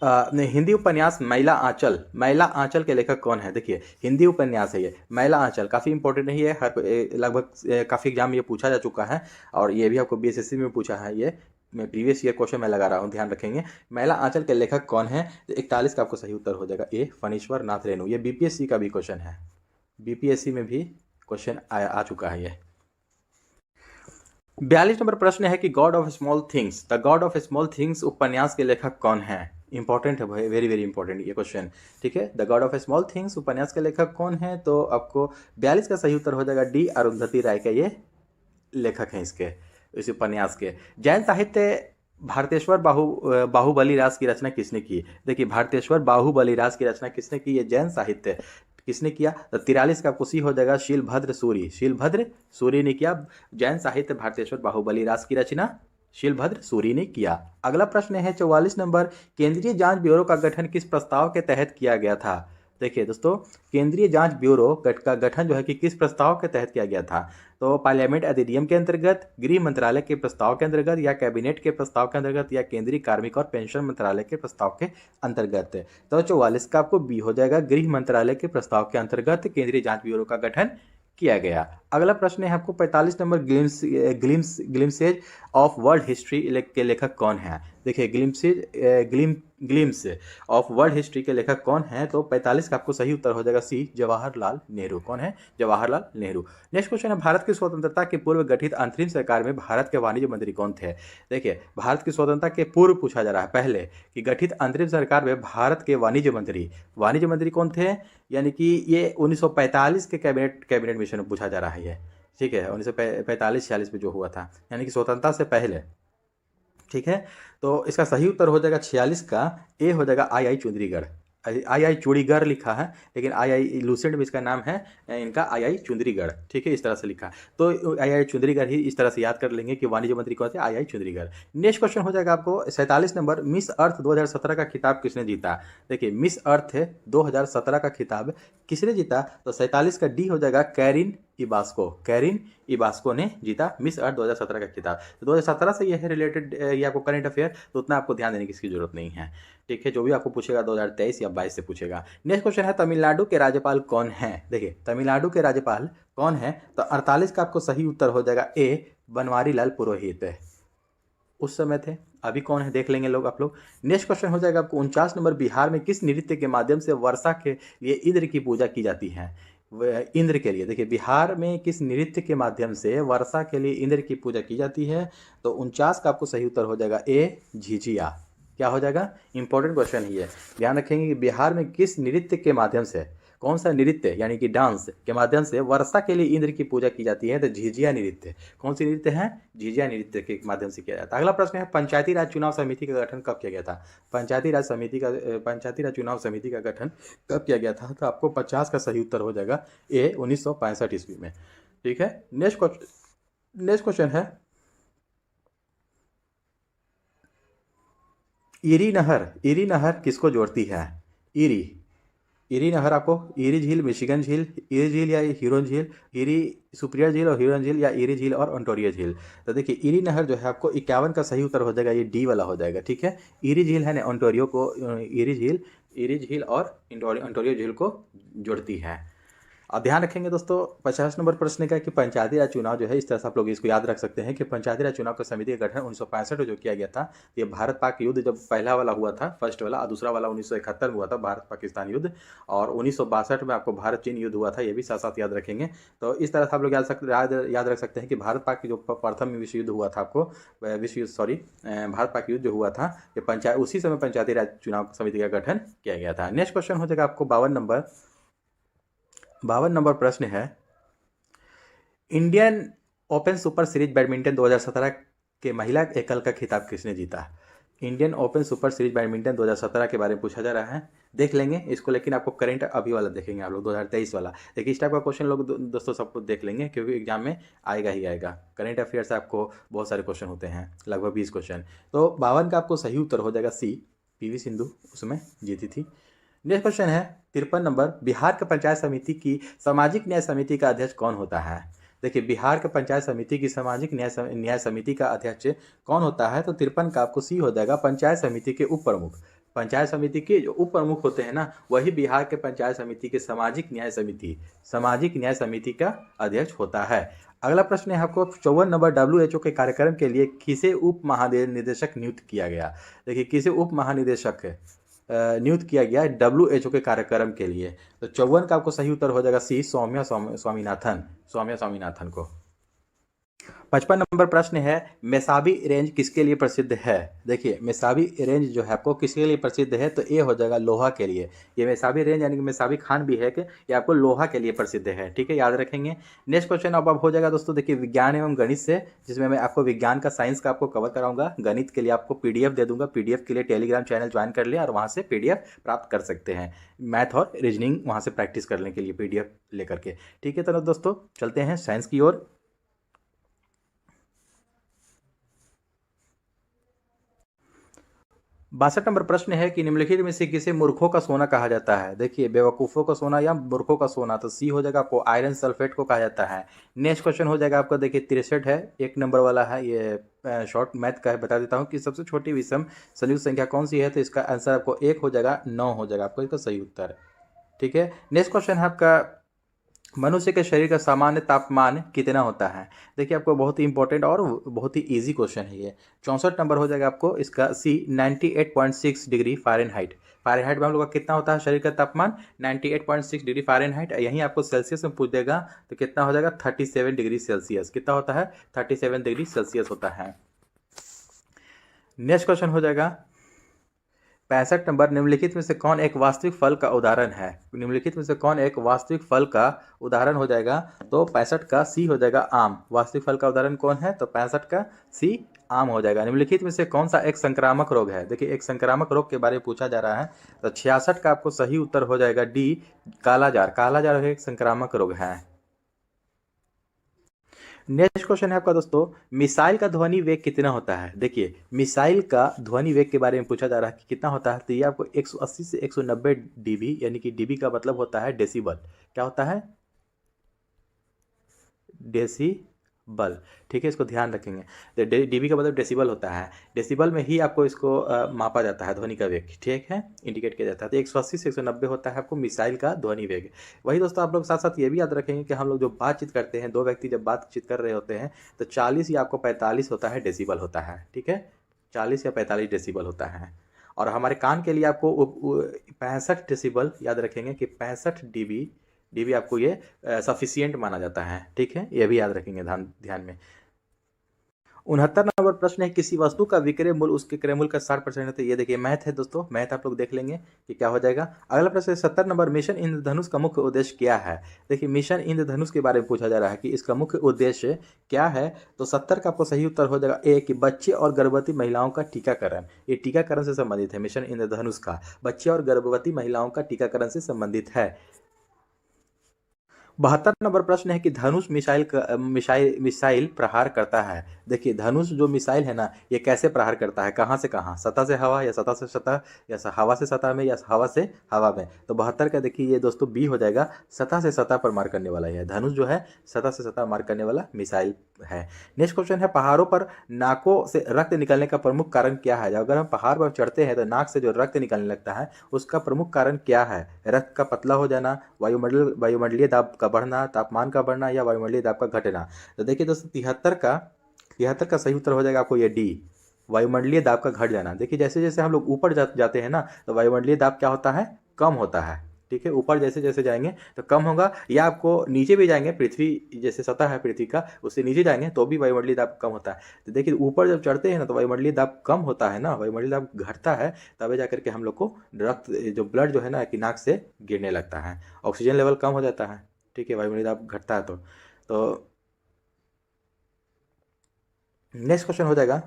हिंदी उपन्यास मैला आंचल, मैला आंचल के लेखक कौन है? देखिए हिंदी उपन्यास है ये मैला आंचल, काफ़ी इंपॉर्टेंट है ये, हर लगभग काफ़ी एग्जाम में ये पूछा जा चुका है, और ये भी आपको बीएसएससी में पूछा है। ये मैं प्रीवियस ईयर क्वेश्चन मैं लगा रहा हूँ, ध्यान रखेंगे। मैला आंचल के लेखक कौन है? 41 का आपको सही उत्तर हो जाएगा ए, फणीश्वर नाथ रेणु। ये बीपीएससी का भी क्वेश्चन है, बीपीएससी में भी क्वेश्चन आ चुका है ये। 42 नंबर प्रश्न है कि God of small things, the God of small things उपन्यास के लेखक कौन है? इंपॉर्टेंट है भाई, वेरी वेरी इंपॉर्टेंट ये क्वेश्चन, ठीक है। The God of small things उपन्यास के लेखक कौन है? तो आपको 42 का सही उत्तर हो जाएगा डी, अरुंधति राय के ये लेखक हैं इस उपन्यास के। जैन साहित्य भारतेश्वर बाहुबली रास की रचना किसने की? देखिए भारतेश्वर बाहुबली रास की रचना किसने की? ये जैन साहित्य किसने किया? तो 43 का आपको सी हो जाएगा शीलभद्र सूरी, शीलभद्र सूरी ने किया। जैन साहित्य भारतेश्वर बाहुबली रास की रचना शीलभद्र सूरी ने किया। अगला प्रश्न है 44 नंबर, केंद्रीय जांच ब्यूरो का गठन किस प्रस्ताव के तहत किया गया था? देखिए दोस्तों, केंद्रीय जांच ब्यूरो का गठन जो है कि किस प्रस्ताव के तहत किया गया था? तो पार्लियामेंट अधिनियम के अंतर्गत, गृह मंत्रालय के प्रस्ताव के अंतर्गत, या कैबिनेट के प्रस्ताव के अंतर्गत, या केंद्रीय कार्मिक और पेंशन मंत्रालय के प्रस्ताव के अंतर्गत। तो 44 का आपको बी हो जाएगा, गृह मंत्रालय के प्रस्ताव के अंतर्गत केंद्रीय जांच ब्यूरो का गठन किया गया। अगला प्रश्न है आपको 45 number, glimpses of world history के लेखक कौन है। देखिए ग्लिम्स ऑफ वर्ल्ड हिस्ट्री के लेखक कौन है, तो 45 का आपको सही उत्तर हो जाएगा सी, जवाहरलाल नेहरू। कौन है? जवाहरलाल नेहरू। नेक्स्ट क्वेश्चन है, भारत की स्वतंत्रता के पूर्व गठित अंतरिम सरकार में भारत के वाणिज्य मंत्री कौन थे। देखिए भारत की स्वतंत्रता के पूर्व पूछा जा रहा है, पहले कि गठित अंतरिम सरकार में भारत के वाणिज्य मंत्री कौन थे, यानी कि ये 1945 के कैबिनेट मिशन में पूछा जा रहा है ये, ठीक है, 1945-46 में जो हुआ था, यानी कि स्वतंत्रता से पहले, ठीक है। तो इसका सही उत्तर हो जाएगा 46 का ए हो जाएगा आई चुंदरीगढ़। आई चूड़ीगढ़ लिखा है, लेकिन आई लूसेंट में इसका नाम है, इनका आई चुंदरीगढ़, ठीक है, इस तरह से लिखा है। तो आई चुंदरीगढ़ ही इस तरह से याद कर लेंगे कि वाणिज्य मंत्री कौन थे, आई चुंदरीगढ़। नेक्स्ट क्वेश्चन हो जाएगा आपको 47 नंबर, मिस अर्थ 2017 का खिताब किसने जीता। देखिए मिस अर्थ 2017 का खिताब किसने जीता, तो 47 का डी हो जाएगा कैरिन इबास्को ने जीता मिस अर्थ 2017 का खिताब। तो 2017 से ये है रिलेटेड, ये आपको करंट अफेयर, तो उतना आपको ध्यान देने की इसकी जरूरत नहीं है, ठीक है। जो भी आपको पूछेगा 2023 या 22 से पूछेगा। नेक्स्ट क्वेश्चन है, तमिलनाडु के राज्यपाल कौन है। देखिए तमिलनाडु के राज्यपाल कौन है, तो 48 का आपको सही उत्तर हो जाएगा ए, बनवारी लाल पुरोहित। उस समय थे, अभी कौन है देख लेंगे आप लोग। नेक्स्ट क्वेश्चन हो जाएगा आपको 49 नंबर, बिहार में किस नृत्य के माध्यम से वर्षा के लिए इंद्र की पूजा की जाती है। इंद्र के लिए, देखिए बिहार में किस नृत्य के माध्यम से वर्षा के लिए इंद्र की पूजा की जाती है, तो 49 का आपको सही उत्तर हो जाएगा ए, झिझिया। क्या हो जाएगा, इंपॉर्टेंट क्वेश्चन ही है, ध्यान रखेंगे कि बिहार में किस नृत्य के माध्यम से, कौन सा नृत्य यानी कि डांस के माध्यम से वर्षा के लिए इंद्र की पूजा की जाती है, तो झिझिया नृत्य। कौन सी नृत्य है, झिझिया नृत्य के माध्यम से किया जाता है। अगला प्रश्न है, पंचायती राज चुनाव समिति का गठन कब किया गया था। पंचायती राज चुनाव समिति का गठन कब किया गया था, तो आपको 50 का सही उत्तर हो जाएगा ए, 1965 ईस्वी में, ठीक है। नेक्स्ट क्वेश्चन है, इरी नहर किसको जोड़ती है। इरी नहर आपको इरी झील, मिशिगन झील, इरी झील या ह्यूरन झील, इरी सुपीरियर झील और ह्यूरन झील, या इरी झील और ओंटारियो झील। तो देखिए इरी नहर जो है आपको 51 का सही उत्तर हो जाएगा, ये डी वाला हो जाएगा, ठीक है। इरी झील है ना ओंटारियो को, इरी झील और ओंटारियो झील को जोड़ती है। अब ध्यान रखेंगे दोस्तों 50 नंबर प्रश्न का कि पंचायती राज चुनाव जो है, इस तरह से आप लोग इसको याद रख सकते हैं कि पंचायती राज चुनाव का समिति का गठन 1965 में जो किया गया था, ये भारत पाक युद्ध जब पहला वाला हुआ था, फर्स्ट वाला, और दूसरा वाला 1971 में हुआ था, भारत पाकिस्तान युद्ध, और 1962 में आपको भारत चीन युद्ध हुआ था, ये भी साथ साथ याद रखेंगे। तो इस तरह से आप लोग याद रख सकते हैं कि भारत पाक जो प्रथम विश्व युद्ध हुआ था, आपको भारत पाक युद्ध जो हुआ था, ये उसी समय पंचायती राज चुनाव समिति का गठन किया गया था। नेक्स्ट क्वेश्चन हो जाएगा आपको 52 नंबर प्रश्न है, Indian open super series badminton 2017 के महिला एकल का खिताब किसने जीता। Indian open super series badminton 2017 के बारे में पूछा जा रहा है, देख लेंगे इसको, लेकिन आपको करंट अभी वाला देखेंगे आप लोग, 2023 वाला। देखिए इस टाइप का क्वेश्चन लोग दोस्तों सब कुछ देख लेंगे, क्योंकि एग्जाम में आएगा ही आएगा। करंट अफेयर से आपको बहुत सारे क्वेश्चन होते हैं, लगभग 20 क्वेश्चन। तो 52 का आपको सही उत्तर हो जाएगा सी, पीवी सिंधु उसमें जीती थी। नेक्स्ट क्वेश्चन है 53 नंबर, बिहार के पंचायत समिति की सामाजिक न्याय समिति का अध्यक्ष कौन होता है। देखिए बिहार के पंचायत समिति की सामाजिक न्याय समिति का अध्यक्ष कौन होता है, तो 53 का आपको सी हो जाएगा, पंचायत समिति के उप प्रमुख। पंचायत समिति के जो उप प्रमुख होते हैं ना, वही बिहार के पंचायत समिति के सामाजिक न्याय समिति का अध्यक्ष होता है। अगला प्रश्न है आपको 54 नंबर, WHO के कार्यक्रम के लिए किसे उप महानिदेशक नियुक्त किया गया। देखिए किसे उप महानिदेशक नियुक्त किया गया WHO के कार्यक्रम के लिए, तो 54 का आपको सही उत्तर हो जाएगा सी, सौम्या स्वामीनाथन को। 55 नंबर प्रश्न है, मेसाबी रेंज किसके लिए प्रसिद्ध है। देखिए मेसाबी रेंज जो है आपको किसके लिए प्रसिद्ध है, तो ए हो जाएगा लोहा के लिए। ये मेसाबी रेंज यानी कि मेसाबी खान भी है कि ये आपको लोहा के लिए प्रसिद्ध है, ठीक है, याद रखेंगे। नेक्स्ट क्वेश्चन अब हो जाएगा दोस्तों, देखिए विज्ञान एवं गणित से, जिसमें मैं आपको विज्ञान का, साइंस का आपको कवर कराऊंगा। गणित के लिए आपको PDF दे दूंगा, PDF के लिए टेलीग्राम चैनल ज्वाइन कर ले और वहाँ से PDF प्राप्त कर सकते हैं। मैथ और रीजनिंग वहाँ से प्रैक्टिस करने के लिए PDF लेकर के, ठीक है। तो दोस्तों चलते हैं साइंस की ओर। 62 नंबर प्रश्न है कि निम्नलिखित में से किसे मूर्खों का सोना कहा जाता है। देखिए बेवकूफ़ों का सोना या मूर्खों का सोना, तो सी हो जाएगा आपको, आयरन सल्फेट को कहा जाता है। नेक्स्ट क्वेश्चन हो जाएगा आपका, देखिए 63 है, 1 नंबर वाला है, ये शॉर्ट मैथ का है। बता देता हूँ कि सबसे छोटी विषम संयुक्त संख्या कौन सी है, तो इसका आंसर आपको 1 हो जाएगा, 9 हो जाएगा आपको इसका सही उत्तर, ठीक है। नेक्स्ट क्वेश्चन है आपका मनुष्य के शरीर का सामान्य तापमान कितना होता है? देखिए आपको बहुत ही इंपॉर्टेंट और बहुत ही इजी क्वेश्चन है ये। 64 नंबर हो जाएगा आपको इसका सी 98.6 डिग्री फ़ारेनहाइट। फ़ारेनहाइट में हम लोग का कितना होता है शरीर का तापमान? 98.6 डिग्री फ़ारेनहाइट। यहीं आपको सेल्सियस में पूछ देगा तो कितना हो जाएगा? 37 डिग्री सेल्सियस। कितना होता है? 37 डिग्री सेल्सियस होता है। नेक्स्ट क्वेश्चन हो जाएगा 65 नंबर, निम्नलिखित में से कौन एक वास्तविक फल का उदाहरण है? निम्नलिखित में से कौन एक वास्तविक फल का उदाहरण हो जाएगा? तो 65 का सी हो जाएगा आम। वास्तविक फल का उदाहरण कौन है? तो 65 का सी आम हो जाएगा। निम्नलिखित में से कौन सा एक संक्रामक रोग है? देखिए एक संक्रामक रोग के बारे में पूछा जा रहा है तो 66 का आपको सही उत्तर हो जाएगा डी, कालाजार। कालाजार एक संक्रामक रोग है। नेक्स्ट क्वेश्चन है आपका दोस्तों, मिसाइल का ध्वनि वेग कितना होता है? देखिए मिसाइल का ध्वनि वेग के बारे में पूछा जा रहा है कि कितना होता है, तो ये आपको 180 से 190 डीबी, यानी कि डीबी का मतलब होता है डेसिबल। क्या होता है? डेसिबल। ठीक है, इसको ध्यान रखेंगे। तो डीबी का मतलब डेसिबल होता है। डेसिबल में ही आपको इसको मापा जाता है ध्वनि का वेग। ठीक है, इंडिकेट किया जाता है। तो 180 से 190 होता है आपको मिसाइल का ध्वनि वेग। वही दोस्तों आप लोग साथ साथ ये भी याद रखेंगे कि हम लोग जो बातचीत करते हैं, दो व्यक्ति जब बातचीत कर रहे होते हैं तो 40 या आपको 45 होता है डेसिबल होता है। ठीक है, 40 या 45 डेसिबल होता है। और हमारे कान के लिए आपको 65 डेसिबल याद रखेंगे कि 65 डीबी, डीबी आपको ये सफिशियंट माना जाता है। ठीक है, ये भी याद रखेंगे ध्यान में। 69 नंबर प्रश्न है, किसी वस्तु का विक्रय मूल्य उसके क्रय मूल्य का 60% है। तो ये देखिए मैथ है दोस्तों, मैथ आप लोग देख लेंगे कि क्या हो जाएगा। अगला प्रश्न है 70 नंबर, मिशन इंद्रधनुष का मुख्य उद्देश्य क्या है? देखिए मिशन इंद्रधनुष के बारे में पूछा जा रहा है कि इसका मुख्य उद्देश्य क्या है। तो 70 का आपको सही उत्तर हो जाएगा ए, कि बच्चे और गर्भवती महिलाओं का टीकाकरण। ये टीकाकरण से संबंधित है। मिशन इंद्रधनुष का बच्चे और गर्भवती महिलाओं का टीकाकरण से संबंधित है। 72 नंबर प्रश्न है कि धनुष मिसाइल प्रहार करता है। देखिए धनुष जो मिसाइल है ना, ये कैसे प्रहार करता है, कहाँ से कहाँ? सतह से हवा, या सतह से सतह, या हवा से सतह में, या हवा से हवा में? तो 72 का देखिए ये दोस्तों बी हो जाएगा, सतह से सतह पर मार करने वाला। है धनुष जो है सतह से सतह मार करने वाला मिसाइल है। नेक्स्ट क्वेश्चन है, पहाड़ों पर नाकों से रक्त निकलने का प्रमुख कारण क्या है? अगर हम पहाड़ पर चढ़ते हैं तो नाक से जो रक्त निकलने लगता है उसका प्रमुख कारण क्या है? रक्त का पतला हो जाना, वायुमंडलीय दाब का बढ़ना, तापमान का बढ़ना, या वायुमंडलीय दाब का घटना? तो देखिए दोस्तों 73 का सही उत्तर हो जाएगा आपको ये डी, वायुमंडलीय दाब का घट जाना। देखिए जैसे जैसे हम लोग ऊपर जाते हैं ना तो वायुमंडलीय दाब क्या होता है? कम होता है। ठीक है, ऊपर जैसे जैसे जाएंगे तो कम होगा, या आपको नीचे भी जाएंगे, पृथ्वी जैसे सतह है पृथ्वी का उससे नीचे जाएंगे तो भी वायुमंडलीय दाब कम होता है। तो देखिए ऊपर जब चढ़ते हैं ना तो वायुमंडलीय दाब कम होता है ना, वायुमंडलीय दाब घटता है, तभी जाकर के हम लोग को रक्त जो ब्लड जो है ना कि नाक से गिरने लगता है, ऑक्सीजन लेवल कम हो जाता है। ठीक है, वायुमंडलीय दाब घटता है तो नेक्स्ट क्वेश्चन हो जाएगा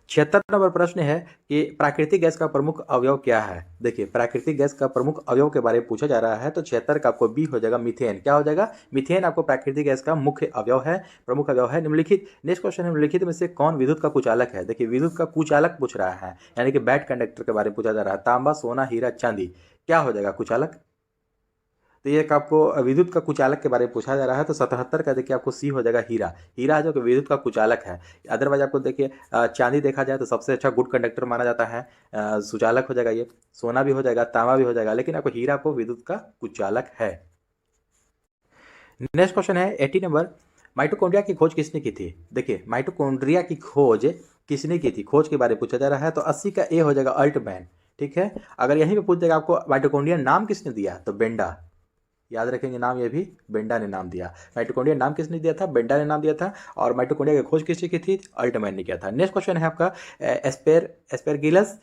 76 नंबर प्रश्न है कि प्राकृतिक गैस का प्रमुख अवयव क्या है? देखिए प्राकृतिक गैस का प्रमुख अवयव के बारे में पूछा जा रहा है तो 76 का आपको बी हो जाएगा, मीथेन। क्या हो जाएगा? मीथेन आपको प्राकृतिक गैस का मुख्य अवयव है, प्रमुख अवयव है। निम्नलिखित नेक्स्ट क्वेश्चन है, निम्नलिखित में से कौन विद्युत का कुचालक है? देखिए विद्युत का कुचालक पूछ रहा है, यानी कि बैट कंडक्टर के बारे में पूछा जा रहा है। तांबा, सोना, हीरा, चांदी, क्या हो जाएगा कुचालक? तो ये एक आपको विद्युत का कुचालक के बारे में पूछा जा रहा है तो 77 का देखिए आपको सी हो जाएगा, हीरा। हीरा जो कि विद्युत का कुचालक है। अदरवाइज आपको देखिए चांदी देखा जाए तो सबसे अच्छा गुड कंडक्टर माना जाता है, सुचालक हो जाएगा ये। सोना भी हो जाएगा, तांबा भी हो जाएगा, लेकिन आपको हीरा को विद्युत का कुचालक है। नेक्स्ट क्वेश्चन है 80 नंबर, माइटोकॉन्ड्रिया की खोज किसने की थी? देखिए माइटोकॉन्ड्रिया की खोज किसने की थी, खोज के बारे में पूछा जा रहा है तो 80 का ए हो जाएगा, अल्टमैन। ठीक है, अगर यहीं पे पूछ देगा आपको माइटोकॉन्ड्रिया नाम किसने दिया तो बेंडा। याद रखेंगे नाम, ये भी बेंडा ने नाम दिया। माइटोकॉन्ड्रिया नाम किसने दिया था? बेंडा ने नाम दिया था। और माइटोकॉन्ड्रिया की खोज किसने की थी? अल्टमैन ने किया था। नेक्स्ट क्वेश्चन है आपका एस्पेरगिलस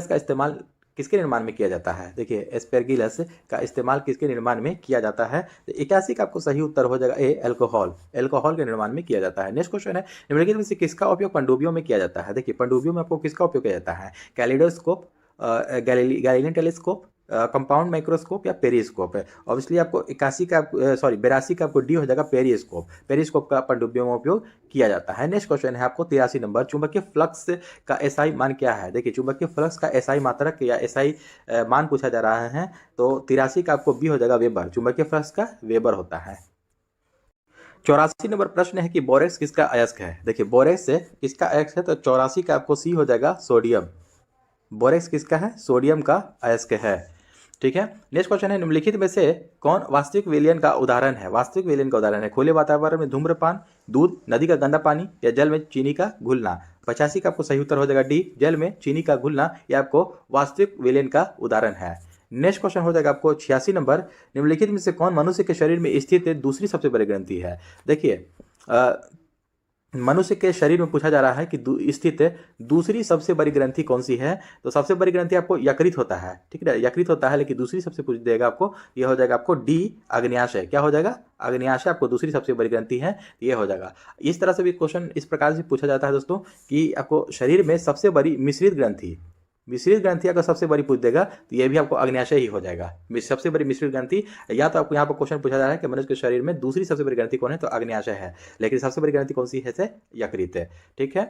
का इस्तेमाल किसके निर्माण में किया जाता है? देखिए एस्पेरगिलस का इस्तेमाल किसके निर्माण में किया जाता है? तो 81 का आपको सही उत्तर हो जाएगा ए, अल्कोहल। अल्कोहल के निर्माण में किया जाता है। नेक्स्ट क्वेश्चन है, निम्नलिखित में से किसका उपयोग पनडुब्बियों में किया जाता है? देखिए पनडुब्बियों में आपको किसका उपयोग किया जाता है? Kaleidoscope, Galilean telescope, compound microscope, या पेरिस्कोप है। ऑब्वियसली आपको 81 का 82 का आपको डी हो जाएगा, पेरिस्कोप। पेरिस्कोप का पनडुब्बियों में उपयोग किया जाता है। नेक्स्ट क्वेश्चन है आपको 83 नंबर, चुंबकीय फ्लक्स का एसआई मान क्या है? देखिए चुंबकीय फ्लक्स का एसआई मात्रक या एसआई मान पूछा जा रहा है तो 83 का आपको बी हो जाएगा, वेबर। चुंबकीय फ्लक्स का वेबर होता है। 84 नंबर प्रश्न है कि बोरेक्स किसका अयस्क है? देखिए बोरेक्स किसका अयस्क है तो 84 का आपको सी हो जाएगा, सोडियम। बोरेक्स किसका है? सोडियम का अयस्क है। ठीक है। नेक्स्ट क्वेश्चन है, निम्नलिखित में से कौन वास्तविक विलयन का उदाहरण है? वास्तविक विलयन का उदाहरण है, खुले वातावरण में धूम्रपान, दूध, नदी का गंदा पानी या जल में चीनी का घुलना। 85 का आपको सही उत्तर हो जाएगा डी, जल में चीनी का घुलना, यह आपको वास्तविक विलयन का उदाहरण है। नेक्स्ट क्वेश्चन हो जाएगा आपको 86 नंबर, निम्नलिखित में से कौन मनुष्य के शरीर में स्थित दूसरी सबसे बड़ी ग्रंथि है? देखिए मनुष्य के शरीर में पूछा जा रहा है कि स्थित दूसरी सबसे बड़ी ग्रंथि कौन सी है? तो सबसे बड़ी ग्रंथि आपको यकृत होता है, ठीक है, यकृत होता है, लेकिन दूसरी सबसे पूछ देगा आपको, ये हो जाएगा आपको डी, अग्न्याशय। क्या हो जाएगा? अग्न्याशय आपको दूसरी सबसे बड़ी ग्रंथि है, ये हो जाएगा। इस तरह से भी क्वेश्चन इस प्रकार से पूछा जाता है दोस्तों कि आपको शरीर में सबसे बड़ी मिश्रित ग्रंथि अगर सबसे बड़ी पूछ देगा तो ये भी आपको अग्न्याशय ही हो जाएगा। सबसे बड़ी मिश्रित ग्रंथि, या तो आपको यहाँ पर क्वेश्चन पूछा जा रहा है कि मनुष्य के शरीर में दूसरी सबसे बड़ी ग्रंथि कौन है, तो अग्न्याशय है, लेकिन सबसे बड़ी ग्रंथि कौन सी है? यकृत है, ठीक है।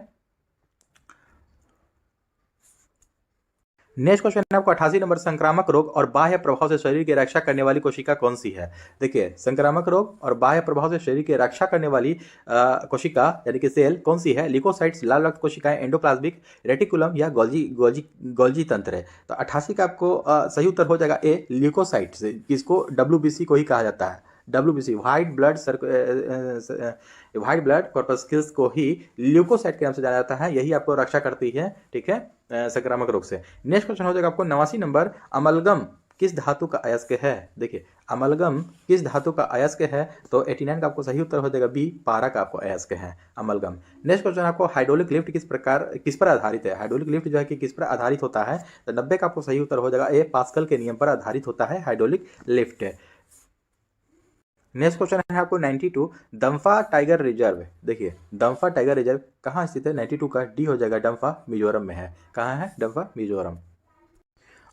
नेक्स्ट क्वेश्चन है आपको 88 नंबर, संक्रामक रोग और बाह्य प्रभाव से शरीर की रक्षा करने वाली कोशिका कौन सी है? देखिए संक्रामक रोग और बाह्य प्रभाव से शरीर की रक्षा करने वाली कोशिका यानी कि सेल कौन सी है? लिकोसाइट्स, लाल रक्त कोशिकाएं, एंडोप्लाज्मिक रेटिकुलम या गोल्जी तंत्र है। तो 88 का आपको सही उत्तर हो जाएगा ए, ल्यूकोसाइट्स, जिसको WBC को ही कहा जाता है। WBC व्हाइट ब्लड कॉर्पस्कल्स को ही ल्यूकोसाइट के नाम से जाना जाता है, यही आपको रक्षा करती है, ठीक है, संक्रामक रोग से। नेक्स्ट क्वेश्चन हो जाएगा आपको 89 नंबर, अमलगम किस धातु का अयस्क है? देखिए अमलगम किस धातु का अयस्क है? तो 89 का आपको सही उत्तर हो जाएगा बी, पारा का आपको अयस्क है अमलगम। नेक्स्ट क्वेश्चन आपको हाइड्रोलिक लिफ्ट किस पर आधारित है? हाइड्रोलिक लिफ्ट जो है कि किस पर आधारित होता है? तो 90 का आपको सही उत्तर हो जाएगा ए, पास्कल के नियम पर आधारित होता है हाइड्रोलिक लिफ्ट। नेक्स्ट क्वेश्चन है आपको 92, दम्फा टाइगर रिजर्व। देखिए दम्फा टाइगर रिजर्व कहाँ स्थित है? 92 का डी हो जाएगा, डम्फा मिजोरम में है। कहाँ है? डम्फा मिजोरम।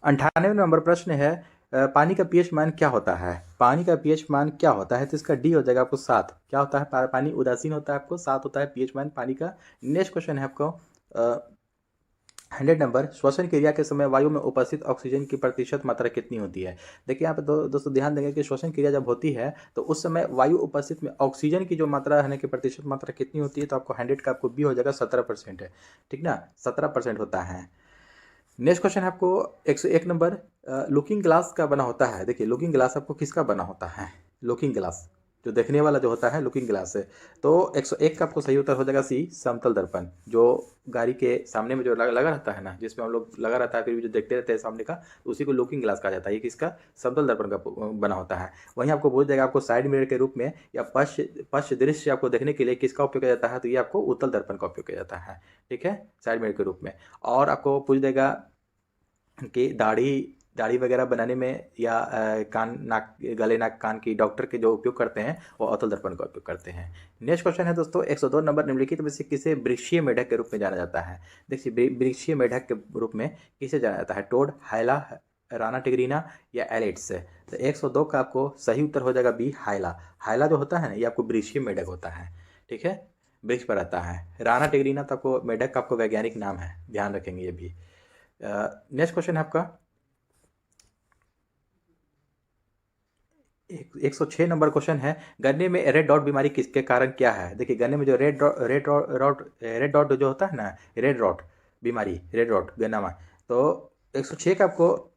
98 नंबर प्रश्न है, पानी का पीएच मान क्या होता है? पानी का पीएच मान क्या होता है? तो इसका डी हो जाएगा आपको 7। क्या होता है? पानी उदासीन होता है, आपको 7 होता है पीएच मान पानी का। नेक्स्ट क्वेश्चन है आपको 100 नंबर, श्वसन क्रिया के समय वायु में उपस्थित ऑक्सीजन की प्रतिशत मात्रा कितनी होती है? देखिए यहाँ पे दोस्तों ध्यान देंगे कि श्वसन क्रिया जब होती है तो उस समय वायु उपस्थित में ऑक्सीजन की जो मात्रा है कि प्रतिशत मात्रा कितनी होती है? तो आपको 100 का आपको बी हो जाएगा, 17% है, ठीक ना, 17% होता है। नेक्स्ट क्वेश्चन है आपको 101 नंबर, लुकिंग ग्लास का बना होता है। देखिए लुकिंग ग्लास आपको किसका बना होता है? लुकिंग ग्लास जो देखने वाला जो होता है लुकिंग ग्लास है। तो 101 का आपको सही उत्तर हो जाएगा सी, समतल दर्पण, जो गाड़ी के सामने में जो लगा रहता है ना, जिसमें हम लोग लगा रहता है फिर भी जो देखते रहते हैं सामने का, तो उसी को लुकिंग ग्लास कहा जाता है। ये किसका? समतल दर्पण का बना होता है। वहीं आपको बोल देगा आपको साइड मिरर के रूप में या पश्च दृश्य आपको देखने के लिए किसका उपयोग किया जाता है? तो ये आपको उत्तल दर्पण का उपयोग किया जाता है, ठीक है, साइड मिरर के रूप में। और आपको पूछ देगा कि दाढ़ी वगैरह बनाने में या कान नाक गले नाक कान की डॉक्टर के जो उपयोग करते हैं वो अवतल दर्पण का उपयोग करते हैं। नेक्स्ट क्वेश्चन है दोस्तों 102 नंबर, निम्नलिखित में से किसे वृक्षीय मेढक के रूप में जाना जाता है? देखिए वृक्षीय मेढक के रूप में किसे जाना जाता है? टोड, हाइला, राना टिग्रीना या एलिट्स। तो 102 का आपको सही उत्तर हो जाएगा बी, हाइला। हाइला जो होता है ना ये आपको वृक्षीय मेढक होता है, ठीक है, वृक्ष पर रहता है। राना टिग्रीना तो आपको मेढक का आपको वैज्ञानिक नाम है, ध्यान रखेंगे ये भी। नेक्स्ट क्वेश्चन है आपका 106 नंबर क्वेश्चन है, गन्ने में रेड डॉट बीमारी किसके कारण क्या है? देखिए गन्ने में जो रेड डॉट जो होता है ना, रेड डॉट बीमारी, रेड डॉट गन्ना में, तो 106 का आपको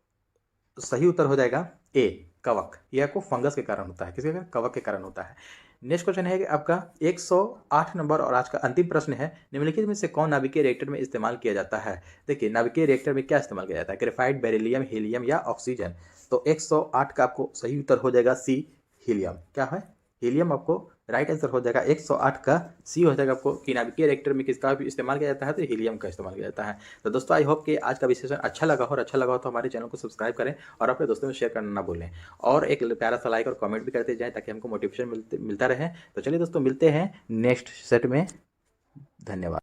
सही उत्तर हो जाएगा ए, कवक। यह आपको फंगस के कारण होता है, किसके कारण? कवक के कारण होता है। नेक्स्ट क्वेश्चन है कि आपका 108 नंबर और आज का अंतिम प्रश्न है, निम्नलिखित में से कौन नाभिकीय रिएक्टर में इस्तेमाल किया जाता है? देखिए नाभिकीय रिएक्टर में क्या इस्तेमाल किया जाता है? ग्रेफाइट, बेरिलियम, हीलियम या ऑक्सीजन। तो 108 का आपको सही उत्तर हो जाएगा सी, हीलियम। क्या है? हीलियम आपको राइट आंसर हो जाएगा। 108 का सी हो जाएगा आपको कि नाभिकीय रिएक्टर में किसका भी इस्तेमाल किया जाता है? तो हीलियम का इस्तेमाल किया जाता है। तो दोस्तों आई होप कि आज का विश्लेषण अच्छा लगा हो, और अच्छा लगा हो तो हमारे चैनल को सब्सक्राइब करें और अपने दोस्तों में शेयर करना ना भूलें, और एक प्यारा सा लाइक और कमेंट भी करते जाएं ताकि हमको मोटिवेशन मिलता रहे। तो चलिए दोस्तों मिलते हैं नेक्स्ट सेट में, धन्यवाद।